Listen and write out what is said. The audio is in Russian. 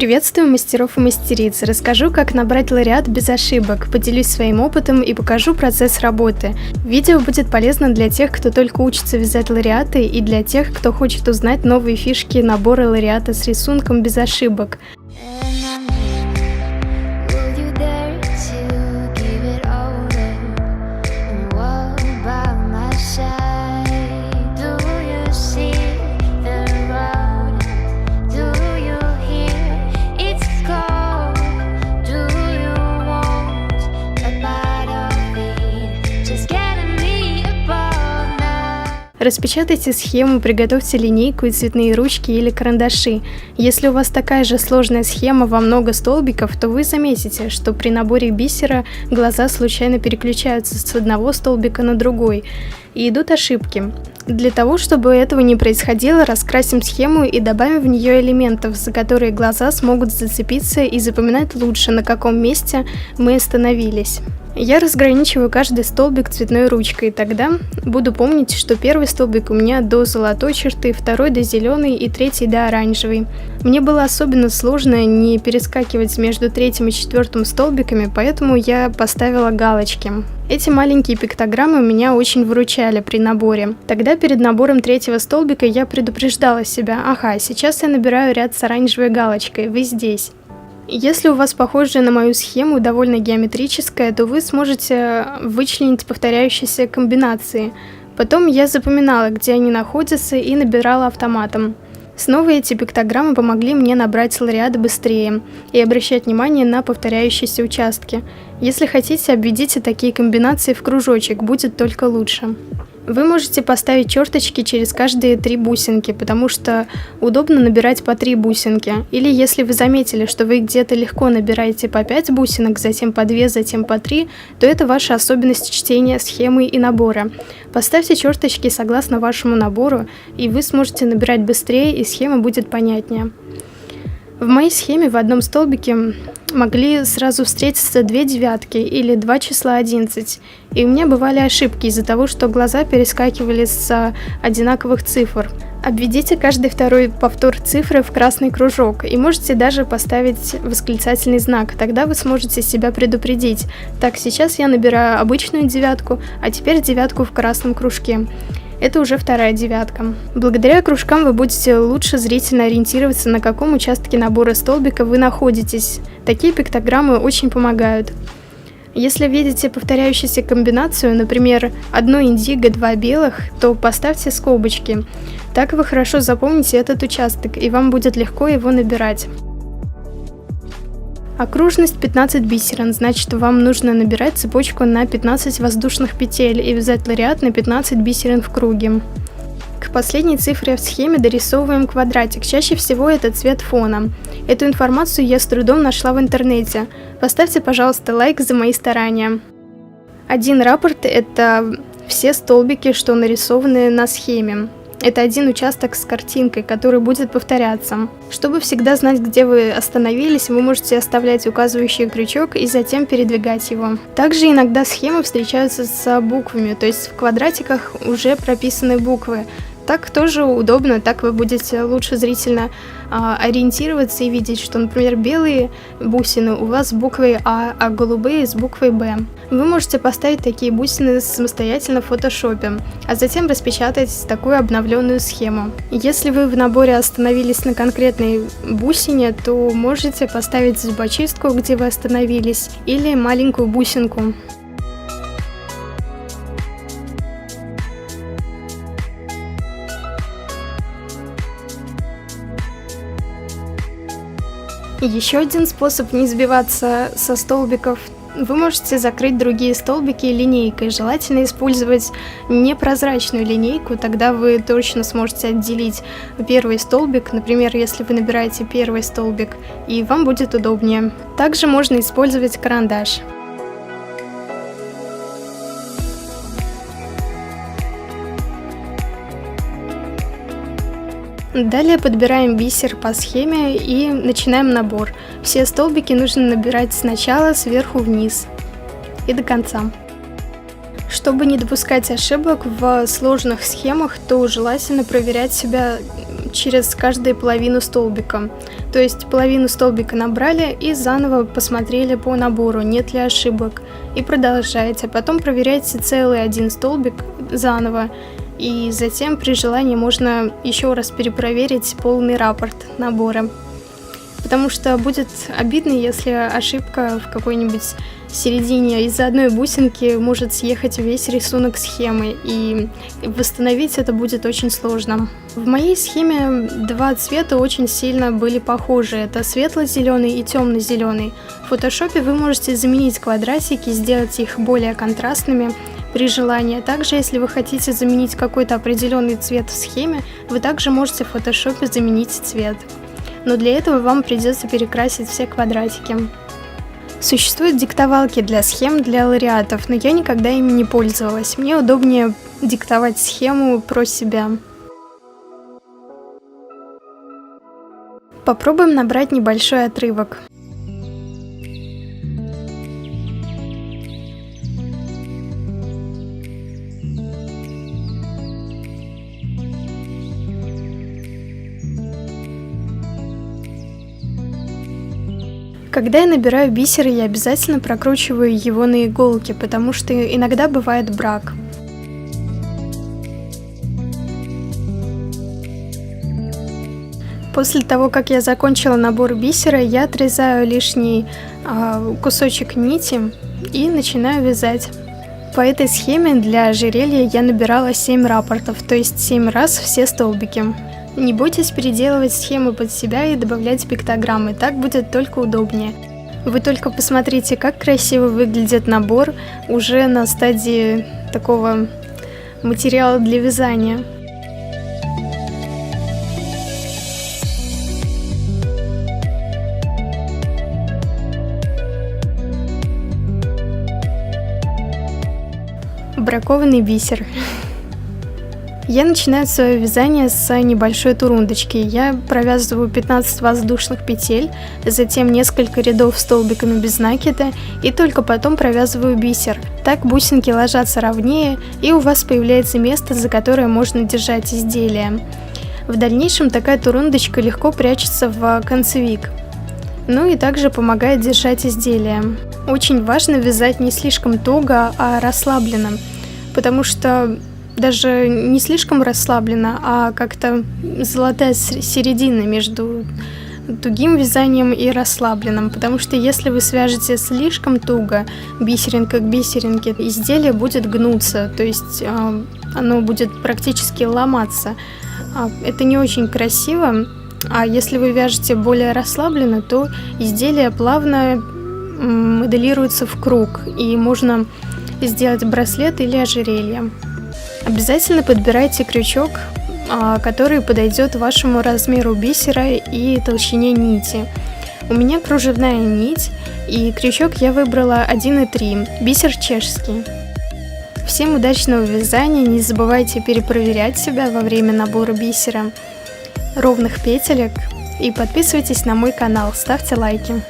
Приветствую мастеров и мастериц. Расскажу, как набрать лариат без ошибок, поделюсь своим опытом и покажу процесс работы. Видео будет полезно для тех, кто только учится вязать лариаты, и для тех, кто хочет узнать новые фишки набора лариата с рисунком без ошибок. Распечатайте схему, приготовьте линейку и цветные ручки или карандаши. Если у вас такая же сложная схема во много столбиков, то вы заметите, что при наборе бисера глаза случайно переключаются с одного столбика на другой, и идут ошибки. Для того, чтобы этого не происходило, раскрасим схему и добавим в нее элементов, за которые глаза смогут зацепиться и запоминать лучше, на каком месте мы остановились. Я разграничиваю каждый столбик цветной ручкой, тогда буду помнить, что первый столбик у меня до золотой черты, второй до зеленой и третий до оранжевой. Мне было особенно сложно не перескакивать между третьим и четвертым столбиками, поэтому я поставила галочки. Эти маленькие пиктограммы меня очень выручали при наборе. Тогда перед набором третьего столбика я предупреждала себя: ага, сейчас я набираю ряд с оранжевой галочкой, вы здесь. Если у вас похожая на мою схему, довольно геометрическая, то вы сможете вычленить повторяющиеся комбинации. Потом я запоминала, где они находятся, и набирала автоматом. Снова эти пиктограммы помогли мне набрать лариат быстрее и обращать внимание на повторяющиеся участки. Если хотите, обведите такие комбинации в кружочек, будет только лучше. Вы можете поставить черточки через каждые 3 бусинки, потому что удобно набирать по 3 бусинки. Или если вы заметили, что вы где-то легко набираете по 5 бусинок, затем по 2, затем по 3, то это ваша особенность чтения схемы и набора. Поставьте черточки согласно вашему набору, и вы сможете набирать быстрее, и схема будет понятнее. В моей схеме в одном столбике могли сразу встретиться 2 девятки или 2 числа 11, и у меня бывали ошибки из-за того, что глаза перескакивали с одинаковых цифр. Обведите каждый второй повтор цифры в красный кружок, и можете даже поставить восклицательный знак, тогда вы сможете себя предупредить. Так, сейчас я набираю обычную девятку, а теперь девятку в красном кружке. Это уже вторая девятка. Благодаря кружкам вы будете лучше зрительно ориентироваться, на каком участке набора столбика вы находитесь. Такие пиктограммы очень помогают. Если видите повторяющуюся комбинацию, например, одно индиго, 2 белых, то поставьте скобочки. Так вы хорошо запомните этот участок, и вам будет легко его набирать. Окружность 15 бисерин, значит, вам нужно набирать цепочку на 15 воздушных петель и вязать лариат на 15 бисерин в круге. К последней цифре в схеме дорисовываем квадратик, чаще всего это цвет фона. Эту информацию я с трудом нашла в интернете. Поставьте, пожалуйста, лайк за мои старания. Один раппорт – это все столбики, что нарисованы на схеме. Это один участок с картинкой, который будет повторяться. Чтобы всегда знать, где вы остановились, вы можете оставлять указывающий крючок и затем передвигать его. Также иногда схемы встречаются с буквами, то есть в квадратиках уже прописаны буквы. Так тоже удобно, так вы будете лучше зрительно ориентироваться и видеть, что, например, белые бусины у вас с буквой А, а голубые с буквой Б. Вы можете поставить такие бусины самостоятельно в фотошопе, а затем распечатать такую обновленную схему. Если вы в наборе остановились на конкретной бусине, то можете поставить зубочистку, где вы остановились, или маленькую бусинку. Еще один способ не сбиваться со столбиков. Вы можете закрыть другие столбики линейкой. Желательно использовать непрозрачную линейку, тогда вы точно сможете отделить первый столбик, например, если вы набираете первый столбик, и вам будет удобнее. Также можно использовать карандаш. Далее подбираем бисер по схеме и начинаем набор. Все столбики нужно набирать сначала сверху вниз и до конца. Чтобы не допускать ошибок в сложных схемах, то желательно проверять себя через каждую половину столбика. То есть половину столбика набрали и заново посмотрели по набору, нет ли ошибок. И продолжаете. Потом проверяете целый один столбик заново. И затем при желании можно еще раз перепроверить полный раппорт набора. Потому что будет обидно, если ошибка в какой-нибудь середине из-за одной бусинки может съехать весь рисунок схемы, и восстановить это будет очень сложно. В моей схеме два цвета очень сильно были похожи, это светло-зеленый и темно-зеленый. В фотошопе вы можете заменить квадратики, сделать их более контрастными при желании. Также, если вы хотите заменить какой-то определенный цвет в схеме, вы также можете в фотошопе заменить цвет. Но для этого вам придется перекрасить все квадратики. Существуют диктовалки для схем для лауреатов, но я никогда ими не пользовалась. Мне удобнее диктовать схему про себя. Попробуем набрать небольшой отрывок. Когда я набираю бисер, я обязательно прокручиваю его на иголке, потому что иногда бывает брак. После того, как я закончила набор бисера, я отрезаю лишний кусочек нити и начинаю вязать. По этой схеме для ожерелья я набирала 7 раппортов, то есть 7 раз все столбики. Не бойтесь переделывать схемы под себя и добавлять пиктограммы, так будет только удобнее. Вы только посмотрите, как красиво выглядит набор уже на стадии такого материала для вязания. Бракованный бисер. Я начинаю свое вязание с небольшой турундочки. Я провязываю 15 воздушных петель, затем несколько рядов столбиками без накида и только потом провязываю бисер. Так бусинки ложатся ровнее и у вас появляется место, за которое можно держать изделие. В дальнейшем такая турундочка легко прячется в концевик. Ну и также помогает держать изделие. Очень важно вязать не слишком туго, а расслабленно, потому что даже не слишком расслабленно, а как-то золотая середина между тугим вязанием и расслабленным, потому что если вы свяжете слишком туго, бисеринка к бисеринке, изделие будет гнуться, то есть оно будет практически ломаться. Это не очень красиво, а если вы вяжете более расслабленно, то изделие плавно моделируется в круг, и можно сделать браслет или ожерелье. Обязательно подбирайте крючок, который подойдет вашему размеру бисера и толщине нити. У меня кружевная нить, и крючок я выбрала 1,3, бисер чешский. Всем удачного вязания, не забывайте перепроверять себя во время набора бисера, ровных петелек, и подписывайтесь на мой канал, ставьте лайки.